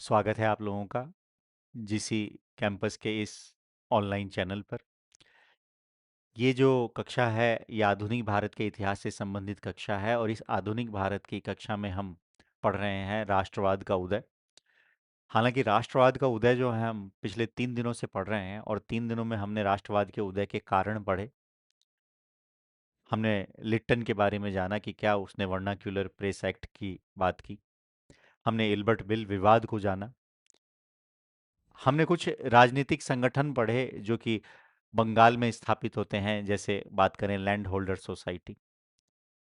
स्वागत है आप लोगों का जीसी कैंपस के इस ऑनलाइन चैनल पर। ये जो कक्षा है ये आधुनिक भारत के इतिहास से संबंधित कक्षा है और इस आधुनिक भारत की कक्षा में हम पढ़ रहे हैं राष्ट्रवाद का उदय। हालांकि राष्ट्रवाद का उदय जो है हम पिछले 3 दिनों से पढ़ रहे हैं और 3 दिनों में हमने राष्ट्रवाद के उदय के कारण पढ़े। हमने लिट्टन के बारे में जाना कि क्या उसने वर्नाक्यूलर प्रेस एक्ट की बात की। हमने इल्बर्ट बिल विवाद को जाना। हमने कुछ राजनीतिक संगठन पढ़े जो कि बंगाल में स्थापित होते हैं, जैसे बात करें land holder society,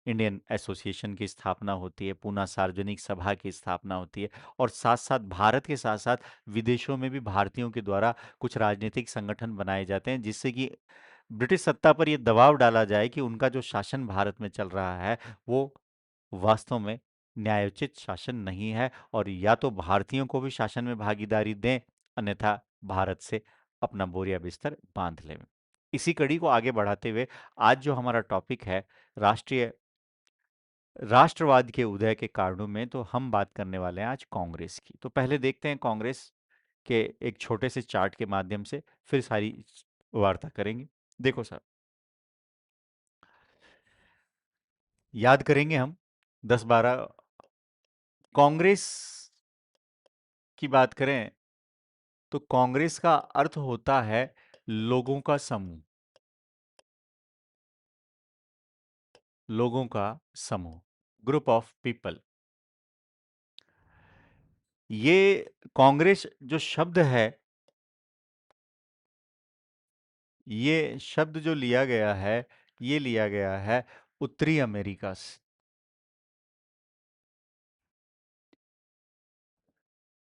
Indian association की स्थापना होती है, पूना सार्वजनिक सभा की स्थापना होती है और साथ साथ भारत के साथ साथ विदेशों में भी भारतीयों के द्वारा कुछ राजनीतिक संगठन बनाए जाते हैं, जिससे कि ब्रिटिश सत्ता पर यह दबाव डाला जाए कि उनका जो शासन भारत में चल रहा है वो वास्तव में न्यायोचित शासन नहीं है और या तो भारतीयों को भी शासन में भागीदारी दें, अन्यथा भारत से अपना बोरिया बिस्तर बांध लें। इसी कड़ी को आगे बढ़ाते हुए आज जो हमारा टॉपिक है राष्ट्रीय राष्ट्रवाद के उदय के कारणों में, तो हम बात करने वाले हैं आज कांग्रेस की। तो पहले देखते हैं कांग्रेस के एक छोटे से चार्ट के माध्यम से, फिर सारी वार्ता करेंगे। देखो साहब, याद करेंगे हम 10-12 कांग्रेस की बात करें तो कांग्रेस का अर्थ होता है लोगों का समूह। लोगों का समूह, ग्रुप ऑफ पीपल। ये कांग्रेस जो शब्द है, ये शब्द जो लिया गया है, ये लिया गया है उत्तरी अमेरिका से।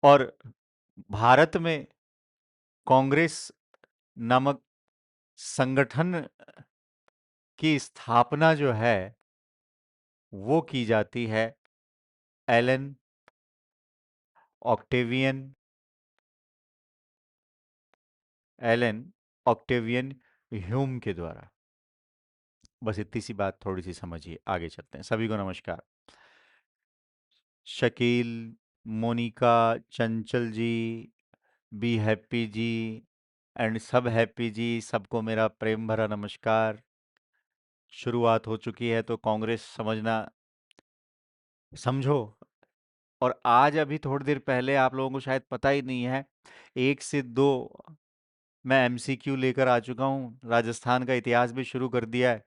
और भारत में कांग्रेस नामक संगठन की स्थापना जो है वो की जाती है Allan Octavian Allan Octavian Hume के द्वारा। बस इतनी सी बात थोड़ी सी समझिए, आगे चलते हैं। सभी को नमस्कार। शकील, मोनिका, चंचल जी, बी हैप्पी जी एंड सब हैप्पी जी, सबको मेरा प्रेम भरा नमस्कार। शुरुआत हो चुकी है तो कांग्रेस समझना समझो। और आज अभी थोड़ी देर पहले आप लोगों को शायद पता ही नहीं है, 1 से 2 मैं एमसीक्यू लेकर आ चुका हूँ। राजस्थान का इतिहास भी शुरू कर दिया है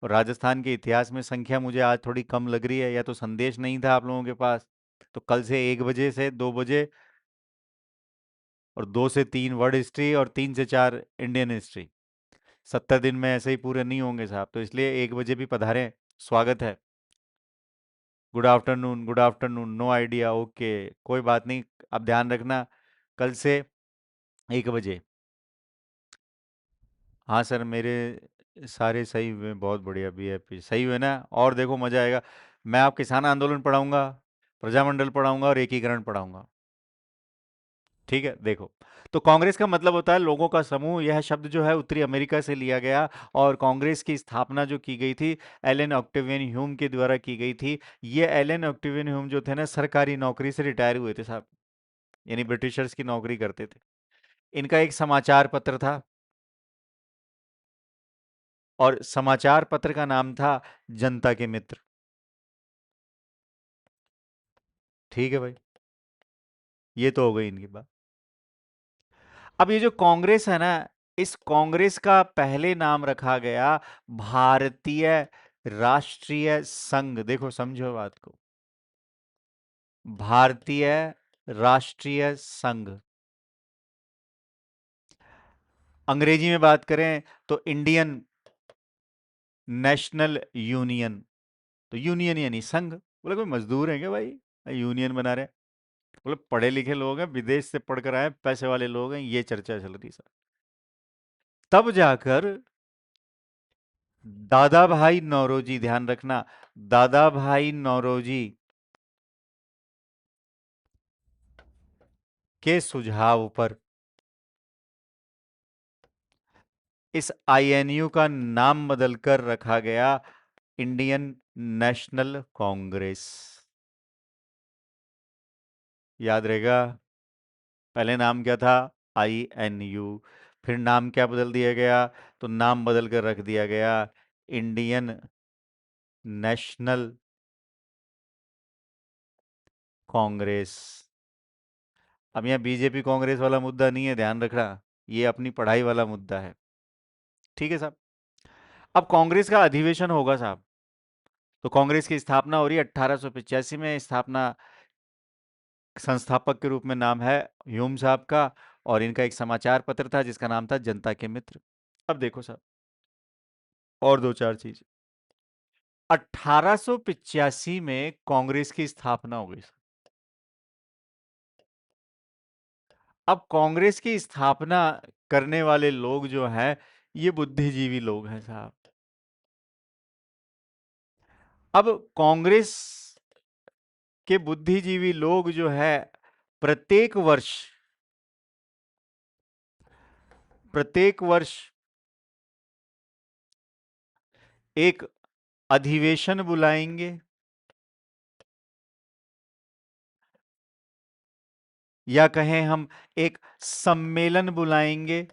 और राजस्थान के इतिहास में संख्या मुझे आज थोड़ी कम लग रही है, या तो संदेश नहीं था आप लोगों के पास। तो कल से 1 बजे से 2 बजे और 2 से 3 वर्ल्ड हिस्ट्री और 3 से 4 इंडियन हिस्ट्री, 70 दिन में ऐसे ही पूरे नहीं होंगे साहब, तो इसलिए 1 बजे भी पधारें। स्वागत है। Good afternoon, good afternoon, no idea, okay, कोई बात नहीं। अब ध्यान रखना, कल से 1 बजे। हाँ सर, मेरे सारे सही हुए, बहुत बढ़िया, बीएपी सही हुए ना। और देखो मजा आएगा, मैं आप किसान आंदोलन पढ़ाऊंगा, प्रजामंडल पढ़ाऊंगा और एकीकरण पढ़ाऊंगा। ठीक है, देखो। तो कांग्रेस का मतलब होता है लोगों का समूह। यह शब्द जो है उत्तरी अमेरिका से लिया गया और कांग्रेस की स्थापना जो की गई थी एलन ऑक्टेवियन ह्यूम के द्वारा की गई थी। ये एलन ऑक्टेवियन ह्यूम जो थे ना, सरकारी नौकरी से रिटायर हुए थे साहब, यानी ब्रिटिशर्स की नौकरी करते थे। इनका एक समाचार पत्र था और समाचार पत्र का नाम था जनता के मित्र। ठीक है भाई, ये तो हो गई इनकी बात। अब ये जो कांग्रेस है ना, इस कांग्रेस का पहले नाम रखा गया भारतीय राष्ट्रीय संघ। देखो समझो बात को, भारतीय राष्ट्रीय संघ। अंग्रेजी में बात करें तो इंडियन नेशनल यूनियन। तो यूनियन यानी संघ। बोले कोई मजदूर है क्या भाई यूनियन बना रहे? बोले पढ़े लिखे लोग हैं, विदेश से पढ़कर आए, पैसे वाले लोग हैं, ये चर्चा चल रही सर। तब जाकर दादा भाई नौरोजी, ध्यान रखना, दादा भाई नौरोजी के सुझाव पर इस आईएनयू का नाम बदलकर रखा गया इंडियन नेशनल कांग्रेस। याद रहेगा। पहले नाम क्या था? INU। फिर नाम क्या बदल दिया गया? तो नाम बदल कर रख दिया गया इंडियन नेशनल कांग्रेस। अब यहाँ बीजेपी कांग्रेस वाला मुद्दा नहीं है, ध्यान रखना। ये अपनी पढ़ाई वाला मुद्दा है। ठीक है साहब। अब कांग्रेस का अधिवेशन होगा साहब। तो कांग्रेस की स्थापना हो रही है 1885 में। स्थापना संस्थापक के रूप में नाम है ह्यूम साहब का। और इनका एक समाचार पत्र था जिसका नाम था जनता के मित्र। अब देखो साहब, और दो चार चीज। 1885 में कांग्रेस की स्थापना हो गई। अब कांग्रेस की स्थापना करने वाले लोग जो हैं, ये बुद्धिजीवी लोग हैं साहब। अब कांग्रेस के बुद्धिजीवी लोग जो है, प्रत्येक वर्ष प्रत्येक वर्ष एक अधिवेशन बुलाएंगे, या कहें हम एक सम्मेलन बुलाएंगे।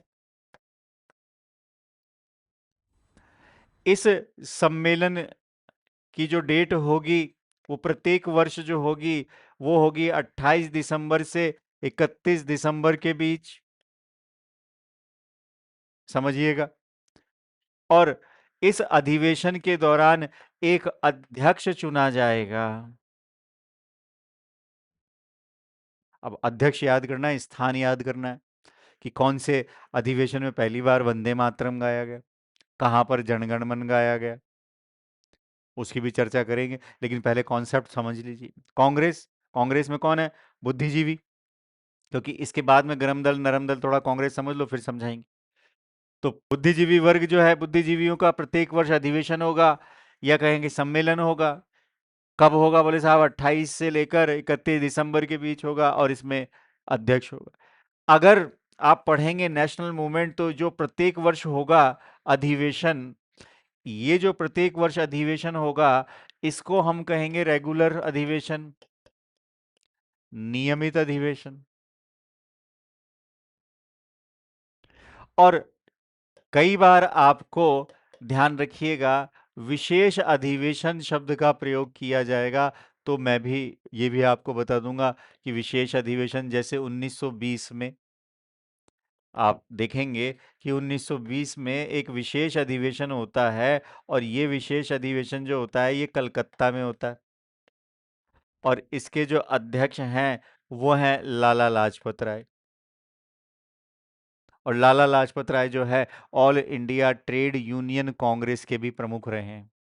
इस सम्मेलन की जो डेट होगी, वो प्रत्येक वर्ष जो होगी, वो होगी 28 दिसंबर से 31 दिसंबर के बीच। समझिएगा। और इस अधिवेशन के दौरान एक अध्यक्ष चुना जाएगा। अब अध्यक्ष याद करना है, स्थान याद करना है कि कौन से अधिवेशन में पहली बार वंदे मातरम गाया गया, कहां पर जनगण मन गाया गया, उसकी भी चर्चा करेंगे। लेकिन पहले कॉन्सेप्ट समझ लीजिए। कांग्रेस, कांग्रेस में कौन है? बुद्धिजीवी। क्योंकि इसके बाद में गरम दल नरम दल, थोड़ा कांग्रेस समझ लो फिर समझाएंगे। तो बुद्धिजीवी वर्ग जो है, बुद्धिजीवियों का प्रत्येक वर्ष अधिवेशन होगा, या कहेंगे सम्मेलन होगा। कब होगा बोले साहब? 28 से लेकर 31 दिसंबर के बीच होगा, और इसमें अध्यक्ष होगा। अगर आप पढ़ेंगे नेशनल मूवमेंट, तो जो प्रत्येक वर्ष होगा अधिवेशन, ये जो प्रत्येक वर्ष अधिवेशन होगा, इसको हम कहेंगे रेगुलर अधिवेशन, नियमित अधिवेशन। और कई बार आपको, ध्यान रखिएगा, विशेष अधिवेशन शब्द का प्रयोग किया जाएगा। तो मैं भी ये भी आपको बता दूंगा कि विशेष अधिवेशन, जैसे 1920 में आप देखेंगे कि 1920 में एक विशेष अधिवेशन होता है, और ये विशेष अधिवेशन जो होता है, ये कलकत्ता में होता है। और इसके जो अध्यक्ष हैं, वो हैं लाला लाजपत राय। और लाला लाजपत राय जो है, all India trade union Congress के भी प्रमुख रहे हैं।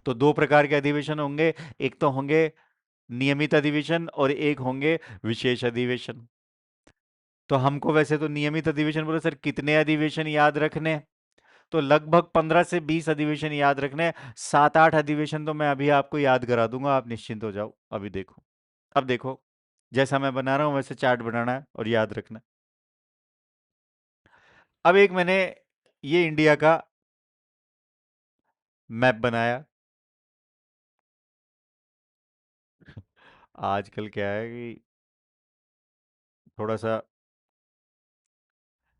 तो दो प्रकार के अधिवेशन होंगे, एक तो होंगे नियमित अधिवेशन, और एक होंगे विशेष अधिवेशन। तो हमको वैसे तो नियमित अधिवेशन बोले सर, कितने अधिवेशन याद रखने हैं? तो लगभग 15 से 20 अधिवेशन याद रखने हैं। 7-8 अधिवेशन तो मैं अभी आपको याद करा दूंगा, आप निश्चिंत हो जाओ। अभी देखो, अब देखो, जैसा मैं बना रहा हूं वैसे चार्ट बनाना है और याद रखना। अब एक मैंने ये इंडिया का मैप बनाया। आजकल क्या है कि थोड़ा सा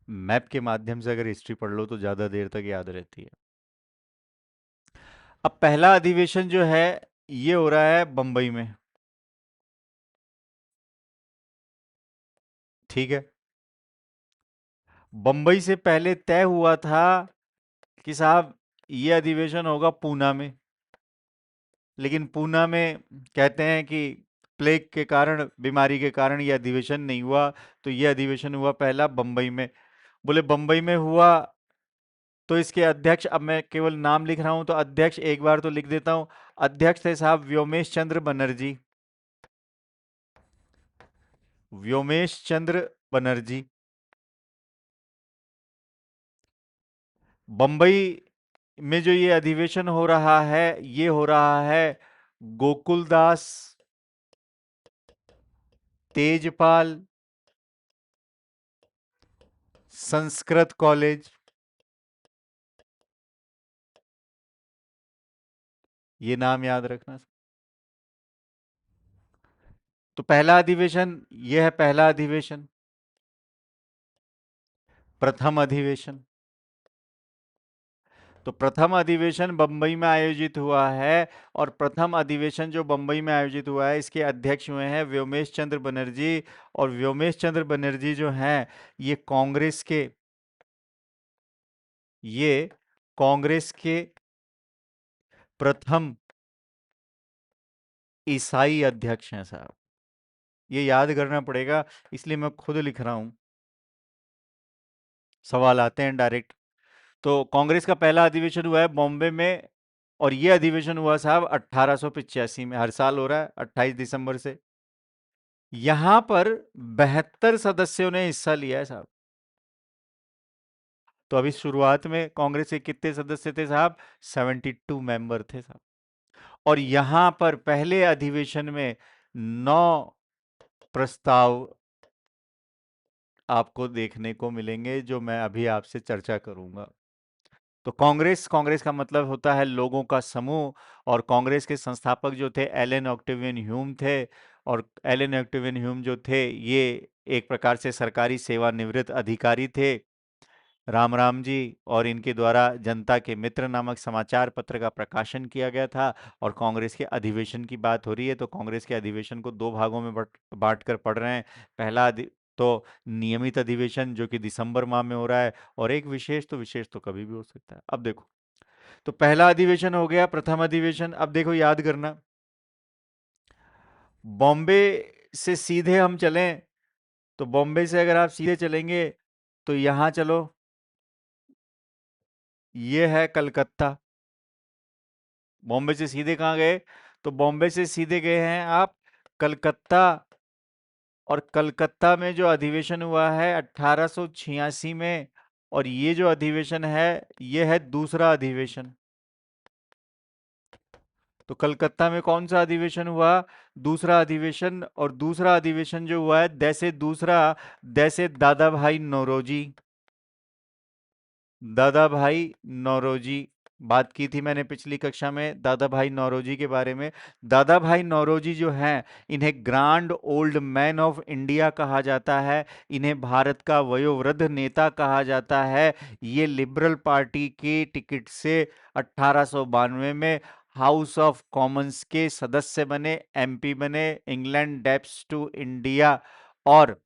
मैप के माध्यम से अगर हिस्ट्री पढ़ लो तो ज्यादा देर तक याद रहती है। अब पहला अधिवेशन जो है, ये हो रहा है बंबई में। ठीक है। बंबई से पहले तय हुआ था कि साहब ये अधिवेशन होगा पूना में। लेकिन पूना में कहते हैं कि प्लेग के कारण, बीमारी के कारण ये अधिवेशन नहीं हुआ। तो ये अधिवेशन हुआ पहला बंबई में। बोले बंबई में हुआ, तो इसके अध्यक्ष, अब मैं केवल नाम लिख रहा हूं तो अध्यक्ष एक बार तो लिख देता हूं। अध्यक्ष थे साहब व्योमेश चंद्र बनर्जी। व्योमेश चंद्र बनर्जी। बंबई में जो ये अधिवेशन हो रहा है, ये हो रहा है गोकुलदास तेजपाल संस्कृत कॉलेज। ये नाम याद रखना। तो पहला अधिवेशन, यह है पहला अधिवेशन, प्रथम अधिवेशन। तो प्रथम अधिवेशन बंबई में आयोजित हुआ है, और प्रथम अधिवेशन जो बंबई में आयोजित हुआ है, इसके अध्यक्ष हुए हैं व्योमेश चंद्र बनर्जी। और व्योमेश चंद्र बनर्जी जो हैं, ये कांग्रेस के ये कांग्रेस के प्रथम ईसाई अध्यक्ष हैं साहब। ये याद करना पड़ेगा, इसलिए मैं खुद लिख रहा हूं, सवाल आते हैं डायरेक्ट। तो कांग्रेस का पहला अधिवेशन हुआ है बॉम्बे में, और ये अधिवेशन हुआ साहब 1885 में। हर साल हो रहा है 28 दिसंबर से। यहां पर 72 सदस्यों ने हिस्सा लिया है साहब। तो अभी शुरुआत में कांग्रेस के कितने सदस्य थे साहब? 72 मेंबर थे साहब। और यहां पर पहले अधिवेशन में 9 प्रस्ताव आपको देखने को मिलेंगे, जो मैं अभी आपसे चर्चा करूंगा। तो कांग्रेस, कांग्रेस का मतलब होता है लोगों का समूह। और कांग्रेस के संस्थापक जो थे, एलन ऑक्टेवियन ह्यूम थे। और एलन ऑक्टेवियन ह्यूम जो थे, ये एक प्रकार से सरकारी सेवानिवृत्त अधिकारी थे, राम राम जी। और इनके द्वारा जनता के मित्र नामक समाचार पत्र का प्रकाशन किया गया था। और कांग्रेस के अधिवेशन की बात हो रही है, तो कांग्रेस के अधिवेशन को दो भागों में बांट कर पढ़ रहे हैं। पहला तो नियमित अधिवेशन जो कि दिसंबर माह में हो रहा है, और एक विशेष, तो विशेष तो कभी भी हो सकता है। अब देखो, तो पहला अधिवेशन हो गया, प्रथम अधिवेशन। अब देखो, याद करना, बॉम्बे से सीधे हम चलें, तो बॉम्बे से अगर आप सीधे चलेंगे, तो यहां चलो, ये है कलकत्ता। बॉम्बे से सीधे कहाँ गए? तो बॉम्बे से सीधे गए हैं आप कलकत्ता। और कलकत्ता में जो अधिवेशन हुआ है 1886 में, और ये जो अधिवेशन है, ये है दूसरा अधिवेशन। तो कलकत्ता में कौन सा अधिवेशन हुआ? दूसरा अधिवेशन। और दूसरा अधिवेशन जो हुआ है, दैसे दूसरा, दैसे दादा भाई नौरोजी, दादा भाई नौरोजी। बात की थी मैंने पिछली कक्षा में दादा भाई नौरोजी के बारे में। दादा भाई नौरोजी जो हैं, इन्हें grand old man of India कहा जाता है। इन्हें भारत का वयोवृद्ध नेता कहा जाता है। ये लिबरल पार्टी की टिकट से 1892 में हाउस ऑफ कॉमन्स के सदस्य बने, एमपी बने। इंग्लैंड डेप्स टू इंडिया और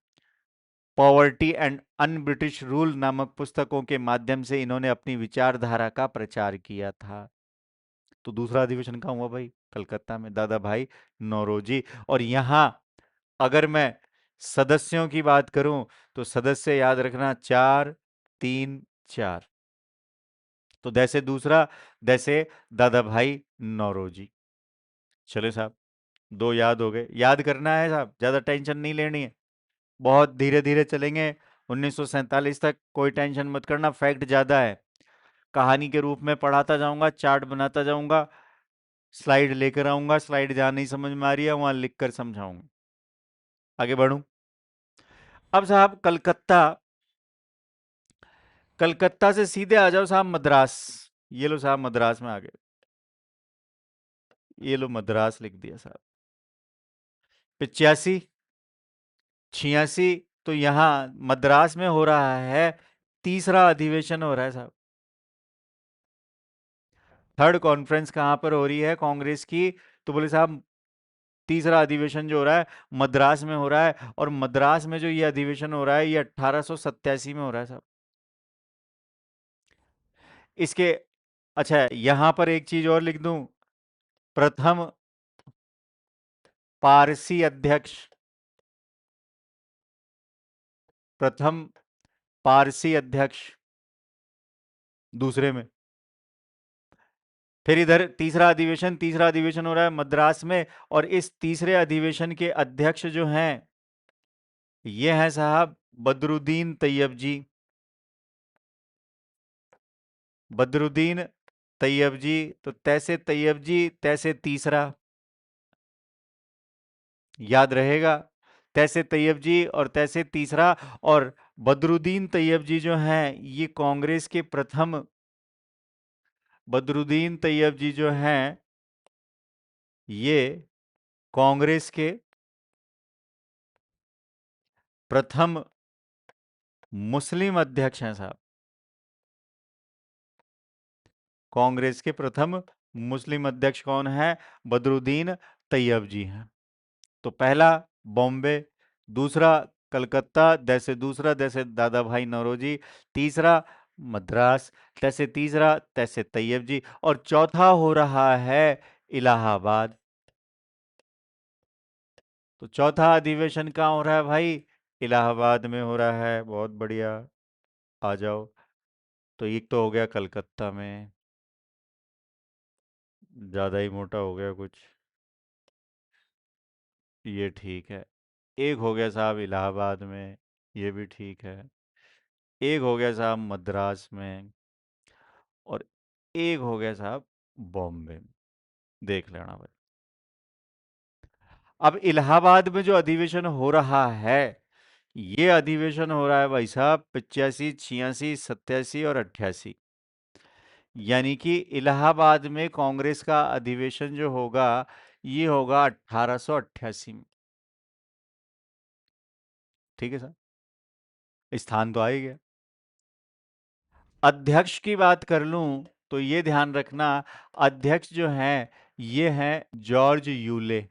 poverty and un British rule नामक पुस्तकों के माध्यम से इन्होंने अपनी विचारधारा का प्रचार किया था। तो दूसरा अधिवेशन कहाँ हुआ भाई? कलकत्ता में, दादा भाई नौरोजी। और यहां अगर मैं सदस्यों की बात करूं, तो सदस्य याद रखना, 4 3 4। तो दैसे दूसरा, दैसे दादा भाई नौरोजी। चले साहब, दो याद हो गए। याद करना है साहब, ज्यादा टेंशन नहीं लेनी है, बहुत धीरे धीरे चलेंगे 1947 तक। कोई टेंशन मत करना, फैक्ट ज्यादा है। कहानी के रूप में पढ़ाता जाऊंगा, चार्ट बनाता जाऊंगा, स्लाइड लेकर आऊंगा, स्लाइड जहां नहीं समझ में आ रही है वहां लिख कर समझाऊंगा। आगे बढ़ूं। अब साहब कलकत्ता, कलकत्ता से सीधे आ जाओ साहब मद्रास। ये लो साहब, मद्रास में आ गए। ये लो, मद्रास लिख दिया साहब। 85, 86। तो यहां मद्रास में हो रहा है तीसरा अधिवेशन हो रहा है साहब। थर्ड कॉन्फ्रेंस कहां पर हो रही है कांग्रेस की? तो बोले साहब, तीसरा अधिवेशन जो हो रहा है मद्रास में हो रहा है। और मद्रास में जो ये अधिवेशन हो रहा है, ये 1887 में हो रहा है साहब। इसके, अच्छा यहां पर एक चीज और लिख दूं, प्रथम पारसी अध्यक्ष, प्रथम पारसी अध्यक्ष दूसरे में। फिर इधर तीसरा अधिवेशन हो रहा है मद्रास में। और इस तीसरे अधिवेशन के अध्यक्ष जो हैं, ये हैं साहब बदरुद्दीन तैयब जी। बदरुद्दीन तैयब जी। तो तैसे तैयब जी, तैसे तीसरा, याद रहेगा, तैसे तैयब जी और तैसे तीसरा। और बदरुद्दीन तैयब जी जो हैं, ये कांग्रेस के प्रथम, बदरुद्दीन तैयब जी जो हैं, ये कांग्रेस के प्रथम मुस्लिम अध्यक्ष हैं साहब। कांग्रेस के प्रथम मुस्लिम अध्यक्ष कौन है? बदरुद्दीन तैयब जी हैं। तो पहला बॉम्बे, दूसरा कलकत्ता, जैसे दूसरा जैसे दादा भाई नौरोजी, तीसरा मद्रास, तैसे तीसरा तैसे तैयब जी, और चौथा हो रहा है इलाहाबाद। तो चौथा अधिवेशन कहाँ हो रहा है भाई? इलाहाबाद में हो रहा है। बहुत बढ़िया, आ जाओ। तो एक तो हो गया कलकत्ता में, ज्यादा ही मोटा हो गया कुछ, ये ठीक है। एक हो गया साहब इलाहाबाद में, ये भी ठीक है। एक हो गया साहब मद्रास में, और एक हो गया साहब बॉम्बे में। देख लेना भाई। अब इलाहाबाद में जो अधिवेशन हो रहा है, ये अधिवेशन हो रहा है भाई साहब 85, 86, 87 और 88। यानी कि इलाहाबाद में कांग्रेस का अधिवेशन जो होगा, ये होगा 1888 में। ठीक है सर, स्थान तो आ ही गया। अध्यक्ष की बात कर लूं तो ये ध्यान रखना, अध्यक्ष जो हैं ये हैं जॉर्ज यूले।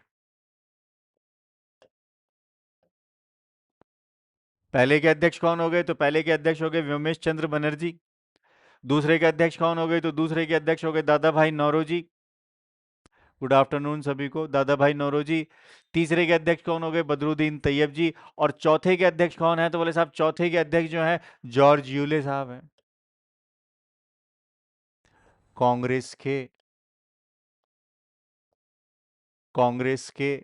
पहले के अध्यक्ष कौन हो गए? तो पहले के अध्यक्ष हो गए व्योमेश चंद्र बनर्जी। दूसरे के अध्यक्ष कौन हो गए? तो दूसरे के अध्यक्ष हो गए दादा भाई नौरोजी। गुड आफ्टरनून सभी को, दादा भाई नौरोजी। तीसरे के अध्यक्ष कौन हो गए? बदरुद्दीन तैयब जी। और चौथे के अध्यक्ष कौन है? तो बोले साहब चौथे के अध्यक्ष जो है जॉर्ज यूले साहब हैं। कांग्रेस के कांग्रेस के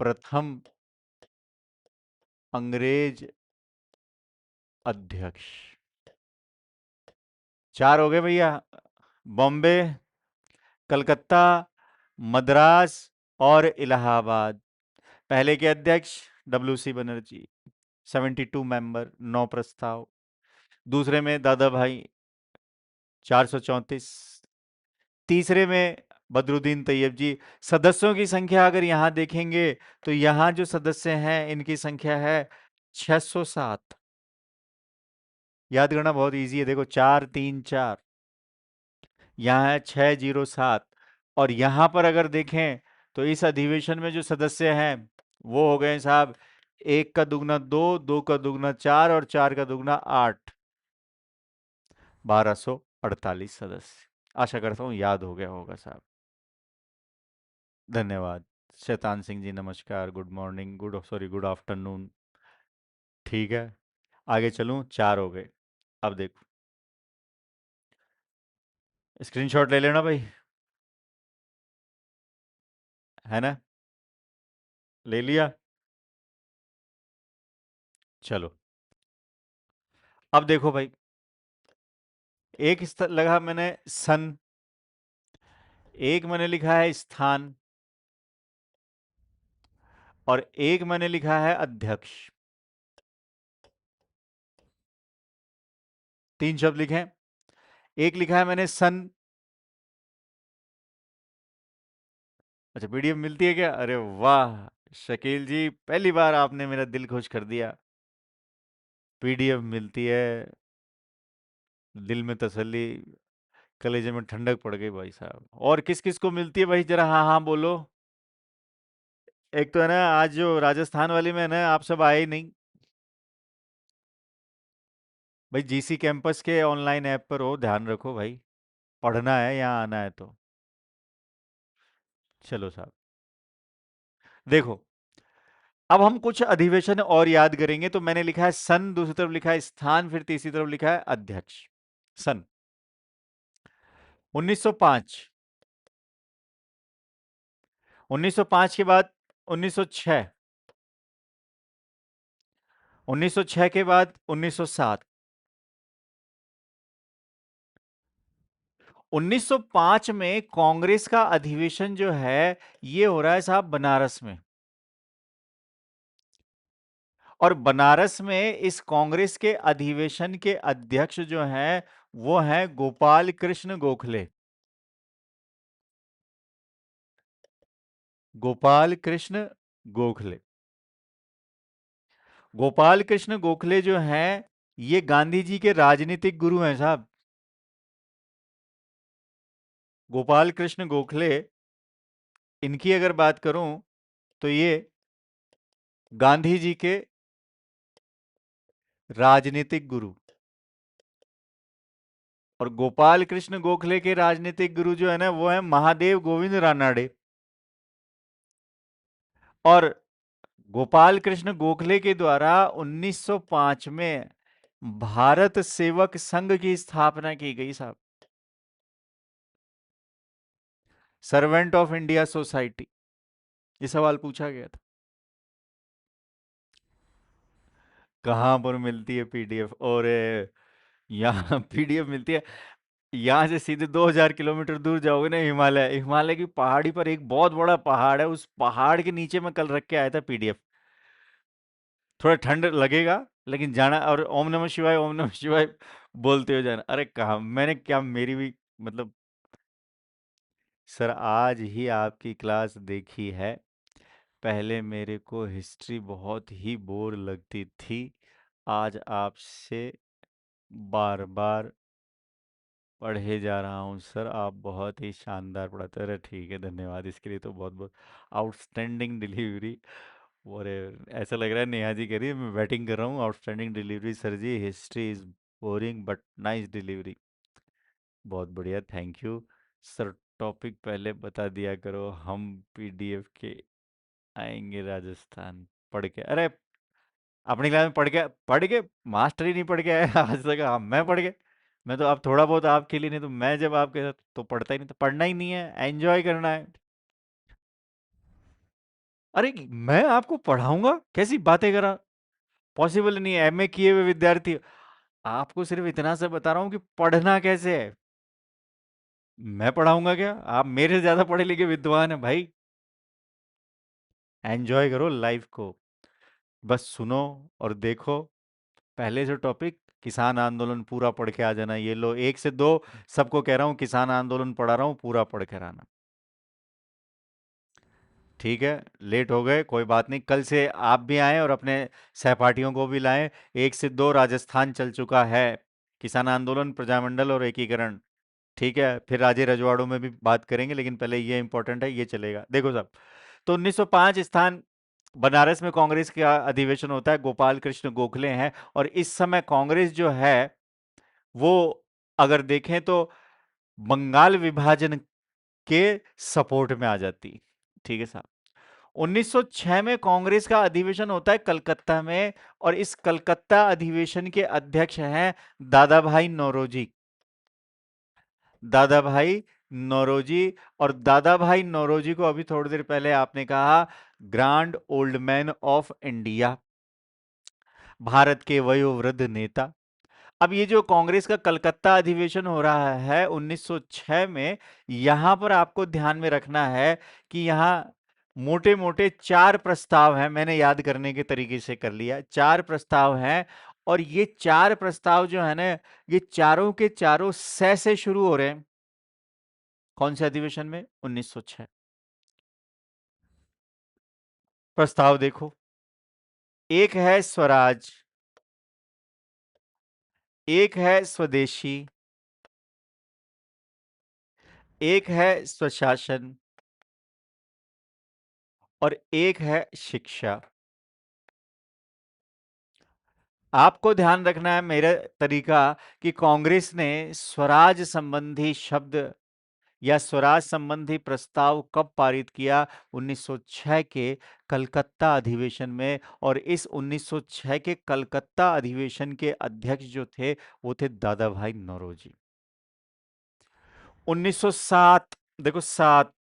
प्रथम अंग्रेज अध्यक्ष। चार हो गए भैया। बॉम्बे, कलकत्ता, मद्रास और इलाहाबाद। पहले के अध्यक्ष डब्ल्यू सी बनर्जी, 72 मेंबर, 9 प्रस्ताव। दूसरे में दादा भाई, 434। तीसरे में बदरुद्दीन तैयब जी। सदस्यों की संख्या अगर यहां देखेंगे तो यहां जो सदस्य हैं इनकी संख्या है 607। याद करना बहुत इजी है, देखो 434, यहाँ है 607। और यहां पर अगर देखें तो इस अधिवेशन में जो सदस्य हैं वो हो गए साहब, एक का दुगना दो, दो का दुगना चार, और चार का दुगना आठ, 1248 सदस्य। आशा करता हूँ याद हो गया होगा साहब। धन्यवाद। शैतान सिंह जी नमस्कार, good morning, good sorry good afternoon. ठीक है, आगे चलूं, चार हो गए। अब देखो, स्क्रीनशॉट ले लेना भाई, है ना? ले लिया? चलो, अब देखो भाई, एक लगा मैंने सन, एक मैंने लिखा है स्थान, और एक मैंने लिखा है अध्यक्ष। तीन शब्द लिखे हैं। एक लिखा है मैंने सन। अच्छा, पीडीएफ मिलती है क्या? अरे वाह, शकील जी पहली बार आपने मेरा दिल खुश कर दिया। पीडीएफ मिलती है, दिल में तसल्ली, कलेजे में ठंडक पड़ गई भाई साहब। और किस किस को मिलती है भाई, जरा हाँ हाँ बोलो। एक तो है ना, आज जो राजस्थान वाली में है ना, आप सब आए ही नहीं भाई। जीसी कैंपस के ऑनलाइन ऐप पर हो, ध्यान रखो भाई, पढ़ना है यहाँ आना है तो। चलो साहब, देखो, अब हम कुछ अधिवेशन और याद करेंगे। तो मैंने लिखा है सन, दूसरी तरफ लिखा है स्थान, फिर तीसरी तरफ लिखा है अध्यक्ष। सन 1905, 1905 के बाद 1906, 1906 के बाद 1907, 1905 में कांग्रेस का अधिवेशन जो है ये हो रहा है साहब बनारस में। और बनारस में इस कांग्रेस के अधिवेशन के अध्यक्ष जो हैं वो हैं गोपाल कृष्ण गोखले। गोपाल कृष्ण गोखले। गोपाल कृष्ण गोखले जो हैं, ये गांधी जी के राजनीतिक गुरु हैं साहब। गोपाल कृष्ण गोखले, इनकी अगर बात करूं तो ये गांधी जी के राजनीतिक गुरु, और गोपाल कृष्ण गोखले के राजनीतिक गुरु जो है ना, वो है महादेव गोविंद रानड़े। और गोपाल कृष्ण गोखले के द्वारा 1905 में भारत सेवक संघ की स्थापना की गई साहब। सर्वेंट ऑफ इंडिया सोसाइटी, ये सवाल पूछा गया था। कहाँ पर मिलती है पीडीएफ? और यहाँ पीडीएफ मिलती है। यहाँ से सीधे 2000 किलोमीटर दूर जाओगे ना, हिमालय, हिमालय की पहाड़ी पर एक बहुत बड़ा पहाड़ है, उस पहाड़ के नीचे में कल रख के आया था पीडीएफ। थोड़ा ठंड लगेगा, लेकिन जाना, और ओम नमः शिवाय, ओम नमः शिवाय बोलते हो जाना। अरे कहा मैंने, क्या मेरी भी मतलब। सर आज ही आपकी क्लास देखी है। पहले मेरे को हिस्ट्री बहुत ही बोर लगती थी, आज आपसे बार बार पढ़े जा रहा हूँ सर, आप बहुत ही शानदार पढ़ाते हैं। अरे ठीक है, धन्यवाद इसके लिए तो बहुत बहुत। Outstanding delivery. और ऐसा लग रहा है नेहा जी कह रही है मैं बैटिंग कर रहा हूँ। Outstanding delivery sir ji, history is boring but nice delivery. बहुत बढ़िया, थैंक यू सर। टॉपिक पहले बता दिया करो, हम पीडीएफ के आएंगे राजस्थान पढ़ के। अरे अपनी क्लास में पढ़ के मास्टर ही नहीं पढ़ के आया आज तक। हाँ, मैं पढ़ के, मैं तो अब थोड़ा बहुत आपके लिए, नहीं तो मैं जब आपके साथ तो पढ़ता ही नहीं, तो पढ़ना ही नहीं है, एंजॉय करना है। अरे मैं आपको पढ़ाऊंगा? कैसी बातें करा, पॉसिबल नहीं है, एमए किए हुए विद्यार्थी। आपको सिर्फ इतना से बता रहा हूँ कि पढ़ना कैसे है। मैं पढ़ाऊंगा क्या? आप मेरे से ज्यादा पढ़े लिखे विद्वान हैं भाई। एंजॉय करो लाइफ को, बस सुनो और देखो। पहले से टॉपिक किसान आंदोलन पूरा पढ़ के आ जाना। ये लो 1 से 2, सबको कह रहा हूँ किसान आंदोलन पढ़ा रहा हूँ, पूरा पढ़ के आना। ठीक है, लेट हो गए कोई बात नहीं, कल से आप भी आएं और अपने सहपाठियों को भी लाएं। 1 से 2 राजस्थान चल चुका है, किसान आंदोलन, प्रजामंडल और एकीकरण। ठीक है, फिर राजे रजवाड़ों में भी बात करेंगे, लेकिन पहले ये इंपॉर्टेंट है, ये चलेगा। देखो साहब, तो 1905 स्थान बनारस में कांग्रेस का अधिवेशन होता है, गोपाल कृष्ण गोखले हैं। और इस समय कांग्रेस जो है वो, अगर देखें तो बंगाल विभाजन के सपोर्ट में आ जाती। ठीक है साहब, 1906 में कांग्रेस का अधिवेशन होता है कलकत्ता में, और इस कलकत्ता अधिवेशन के अध्यक्ष हैं दादा भाई नौरोजी। दादा भाई नौरोजी। और दादा भाई नौरोजी को अभी थोड़ी देर पहले आपने कहा grand old man of India, Bharat के वयोवृद्ध नेता। अब ये जो कांग्रेस का कलकत्ता अधिवेशन हो रहा है 1906 में, यहां पर आपको ध्यान में रखना है कि यहां मोटे मोटे 4 प्रस्ताव हैं। मैंने याद करने के तरीके से कर लिया, 4 प्रस्ताव हैं। और ये 4 प्रस्ताव जो है ना, ये चारों के चारों से शुरू हो रहे हैं। कौन से अधिवेशन में? 1906। प्रस्ताव देखो, एक है स्वराज, एक है स्वदेशी, एक है स्वशासन, और एक है शिक्षा। आपको ध्यान रखना है मेरा तरीका, कि कांग्रेस ने स्वराज संबंधी शब्द या स्वराज संबंधी प्रस्ताव कब पारित किया? 1906 के कलकत्ता अधिवेशन में। और इस 1906 के कलकत्ता अधिवेशन के अध्यक्ष जो थे, वो थे दादा भाई नौरोजी। 1907, देखो 7,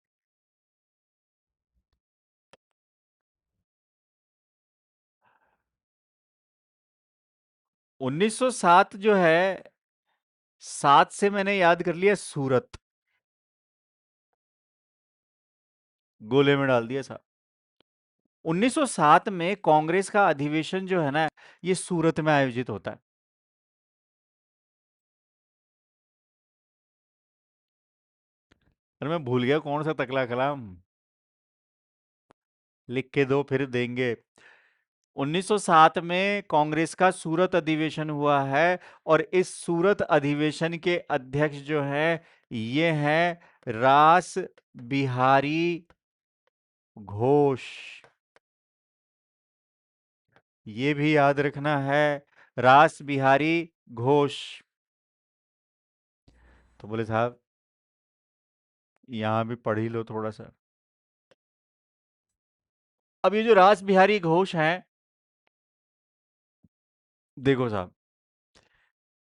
1907 जो है, 7 से मैंने याद कर लिया सूरत, गोले में डाल दिया साहब। 1907 में कांग्रेस का अधिवेशन जो है ना, ये सूरत में आयोजित होता है। अरे मैं भूल गया कौन सा तकला कलाम। लिख के दो फिर देंगे। 1907 में कांग्रेस का सूरत अधिवेशन हुआ है और इस सूरत अधिवेशन के अध्यक्ष जो है ये हैं रास बिहारी घोष। ये भी याद रखना है, रास बिहारी घोष। तो बोले साहब यहां भी पढ़ ही लो थोड़ा सा। अब ये जो रास बिहारी घोष हैं, देखो साहब,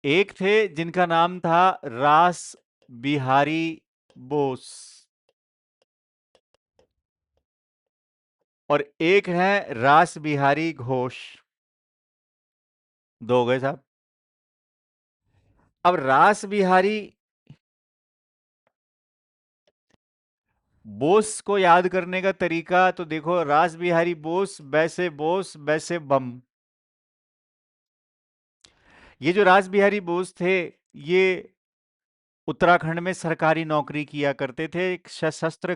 एक थे जिनका नाम था रास बिहारी बोस और एक है रास बिहारी घोष। दो हो गए साहब। अब रास बिहारी बोस को याद करने का तरीका तो देखो, रास बिहारी बोस वैसे बम। ये जो रास बिहारी बोस थे, ये उत्तराखंड में सरकारी नौकरी किया करते थे। एक सशस्त्र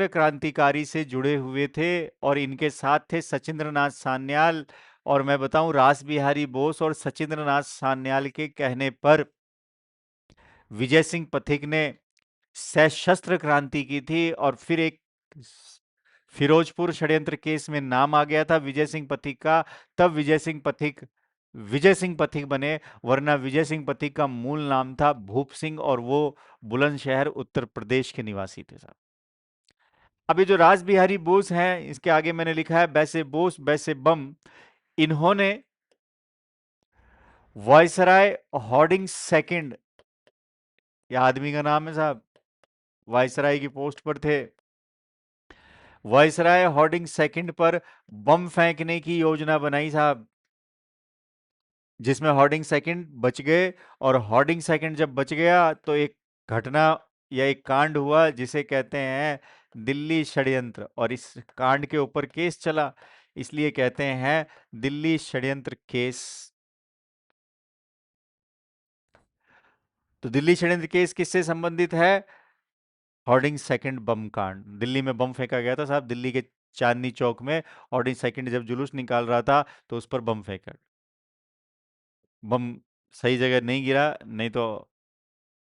क्रांतिकारी से जुड़े हुए थे और इनके साथ थे सचिंद्र नाथ सान्याल। और मैं बताऊं, रास बिहारी बोस और सचिंद्र नाथ सान्याल के कहने पर विजय सिंह पथिक ने सशस्त्र क्रांति की थी और फिर एक फिरोजपुर षड्यंत्र केस में नाम आ गया था विजय सिंह पथिक का। तब विजय सिंह पथिक बने, वरना विजय सिंह पथिक का मूल नाम था भूप सिंह और वो बुलंदशहर उत्तर प्रदेश के निवासी थे साहब। अब ये जो रास बिहारी बोस हैं, इसके आगे मैंने लिखा है बैसे बोस बैसे बम। इन्होंने वायसराय हॉर्डिंग सेकंड, ये आदमी का नाम है साहब, वायसराय की पोस्ट पर थे। वायसराय हॉर्डिंग सेकंड पर बम फेंकने की योजना बनाई साहब, जिसमें हॉर्डिंग सेकंड बच गए। और हॉर्डिंग सेकंड जब बच गया तो एक घटना या एक कांड हुआ जिसे कहते हैं दिल्ली षड्यंत्र, और इस कांड के ऊपर केस चला, इसलिए कहते हैं दिल्ली षड्यंत्र केस। तो दिल्ली षड्यंत्र केस किससे संबंधित है? हॉर्डिंग सेकंड बम कांड। दिल्ली में बम फेंका गया था साहब, दिल्ली के चांदनी चौक में हॉर्डिंग सेकंड जब जुलूस निकाल रहा था तो उस पर बम फेंका। बम सही जगह नहीं गिरा, नहीं तो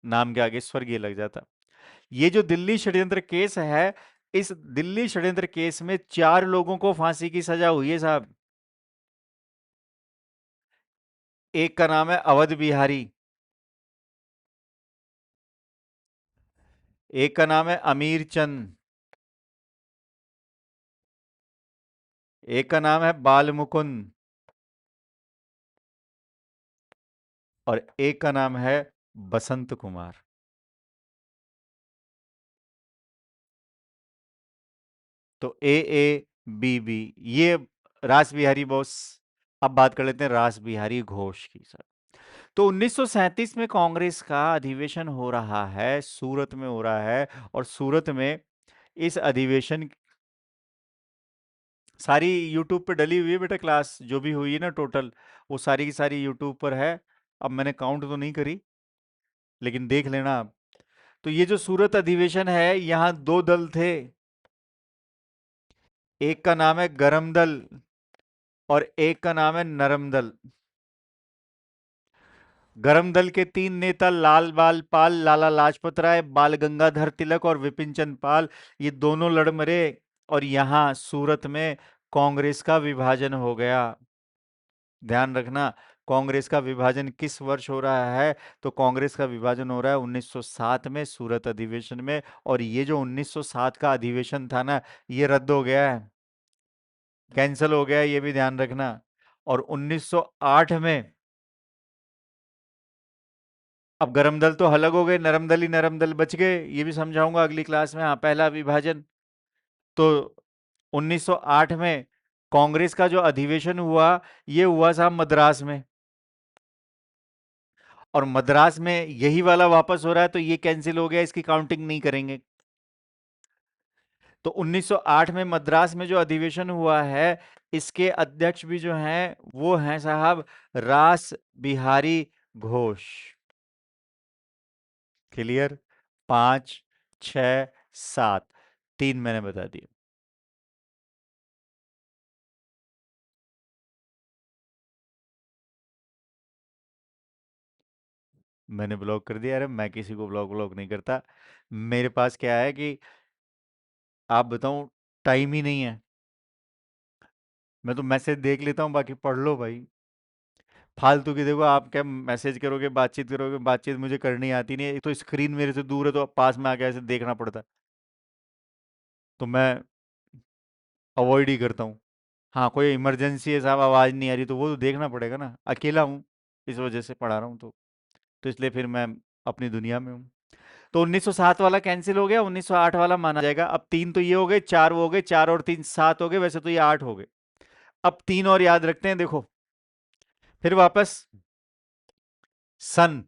नाम के आगे स्वर्गीय लग जाता। ये जो दिल्ली षड्यंत्र केस है, इस दिल्ली षड्यंत्र केस में 4 लोगों को फांसी की सजा हुई है साहब। एक का नाम है अवध बिहारी, एक का नाम है अमीर चंद, एक का नाम है बाल मुकुंद और एक का नाम है बसंत कुमार। तो AABB, ये रास बिहारी बोस। अब बात कर लेते हैं रास बिहारी घोष की सर। तो 1937 में कांग्रेस का अधिवेशन हो रहा है, सूरत में हो रहा है। और सूरत में इस अधिवेशन, सारी यूट्यूब पे डली हुई है बेटा, क्लास जो भी हुई है ना टोटल, वो सारी की सारी यूट्यूब पर है। अब मैंने काउंट तो नहीं करी, लेकिन देख लेना आप। तो ये जो सूरत अधिवेशन है, यहाँ 2 दल थे। एक का नाम है गरम दल और एक का नाम है नरम दल। गरम दल के 3 नेता लाल बाल पाल, लाला लाजपत राय, बाल गंगाधर तिलक और विपिन चंद्र पाल, ये दोनों लड़ मरे। और यहां सूरत में कांग्रेस का विभाजन हो गया। ध्यान रखना, कांग्रेस का विभाजन किस वर्ष हो रहा है? तो कांग्रेस का विभाजन हो रहा है 1907 में सूरत अधिवेशन में। और ये जो 1907 का अधिवेशन था ना, ये रद्द हो गया है, कैंसिल हो गया है, ये भी ध्यान रखना। और 1908 में, अब गरम दल तो अलग हो गए, नरम दल ही नरम दल बच गए, ये भी समझाऊंगा अगली क्लास में। हाँ, पहला विभाजन तो 1908 में कांग्रेस का जो अधिवेशन हुआ, ये हुआ साहब मद्रास में। और मद्रास में यही वाला वापस हो रहा है, तो ये कैंसिल हो गया, इसकी काउंटिंग नहीं करेंगे। तो 1908 में मद्रास में जो अधिवेशन हुआ है, इसके अध्यक्ष भी जो हैं वो हैं साहब रास बिहारी घोष। क्लियर? 5, 6, 7, 3 मैंने बता दिया। मैंने ब्लॉक कर दिया। अरे मैं किसी को ब्लॉक ब्लॉक नहीं करता। मेरे पास क्या है कि आप बताऊं, टाइम ही नहीं है। मैं तो मैसेज देख लेता हूँ, बाकी पढ़ लो भाई। फालतू की देखो, आप क्या मैसेज करोगे, बातचीत करोगे, बातचीत मुझे करनी आती नहीं है। एक तो स्क्रीन मेरे से दूर है, तो पास में आके ऐसे देखना पड़ता है। तो मैं अवॉइड ही करता हूँ। हाँ, कोई इमरजेंसी है साहब, आवाज़ नहीं आ रही, तो वो तो देखना पड़ेगा ना। अकेला हूँ, इस वजह से पढ़ा रहा हूँ, तो इसलिए फिर मैं अपनी दुनिया में हूँ। तो 1907 वाला कैंसिल हो गया, 1908 वाला माना जाएगा। अब तीन तो ये हो गए, चार वो हो गए, चार और तीन सात हो गए, वैसे तो ये आठ हो गए। अब तीन और याद रखते हैं, देखो। फिर वापस सन।